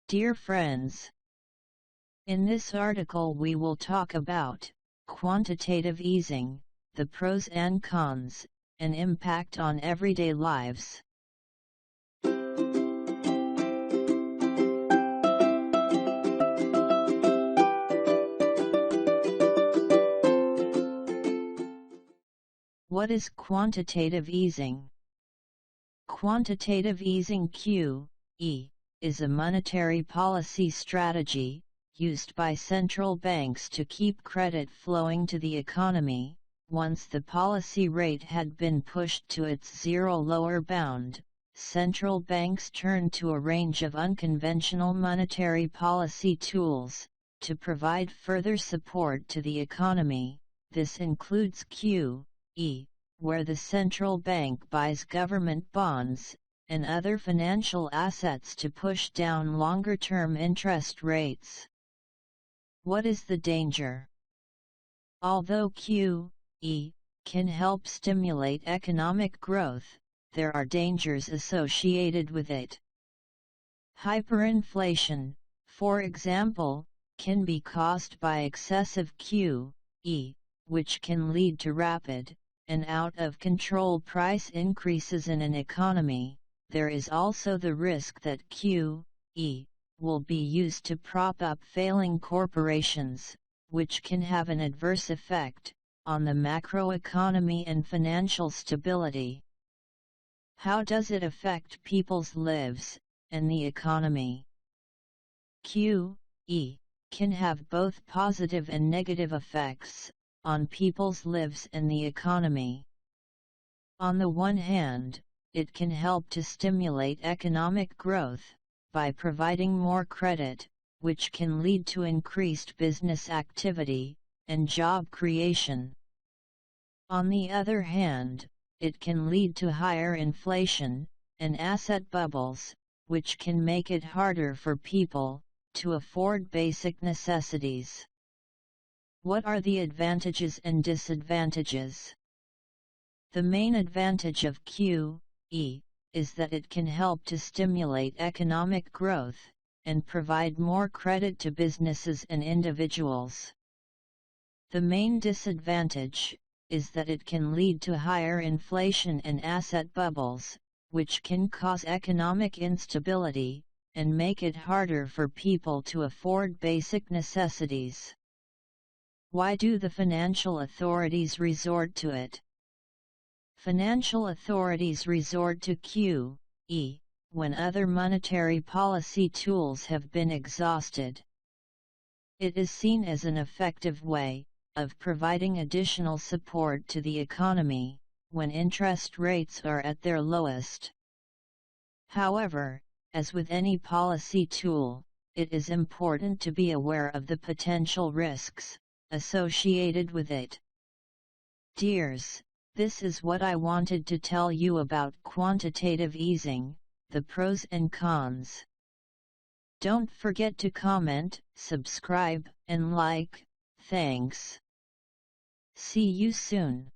Dear friends, in this article we will talk about quantitative easing, the pros and cons, and impact on everyday lives. What is quantitative easing? Quantitative easing (QE) is a monetary policy strategy used by central banks to keep credit flowing to the economy. Once the policy rate had been pushed to its zero lower bound, central banks turned to a range of unconventional monetary policy tools to provide further support to the economy. This includes QE, where the central bank buys government bonds and other financial assets to push down longer-term interest rates. What is the danger? Although QE can help stimulate economic growth, there are dangers associated with it. Hyperinflation, for example, can be caused by excessive QE, which can lead to rapid and out-of-control price increases in an economy. There is also the risk that QE will be used to prop up failing corporations, which can have an adverse effect on the macroeconomy and financial stability. How does it affect people's lives and the economy? QE can have both positive and negative effects on people's lives and the economy. On the one hand, it can help to stimulate economic growth by providing more credit, which can lead to increased business activity and job creation. On the other hand, it can lead to higher inflation and asset bubbles, which can make it harder for people to afford basic necessities. What are the advantages and disadvantages? The main advantage of QE is that it can help to stimulate economic growth and provide more credit to businesses and individuals. The main disadvantage is that it can lead to higher inflation and asset bubbles, which can cause economic instability and make it harder for people to afford basic necessities. Why do the financial authorities resort to it? Financial authorities resort to QE when other monetary policy tools have been exhausted. It is seen as an effective way of providing additional support to the economy when interest rates are at their lowest. However, as with any policy tool, it is important to be aware of the potential risks associated with it. Dears, this is what I wanted to tell you about quantitative easing, the pros and cons. Don't forget to comment, subscribe, and like. Thanks. See you soon.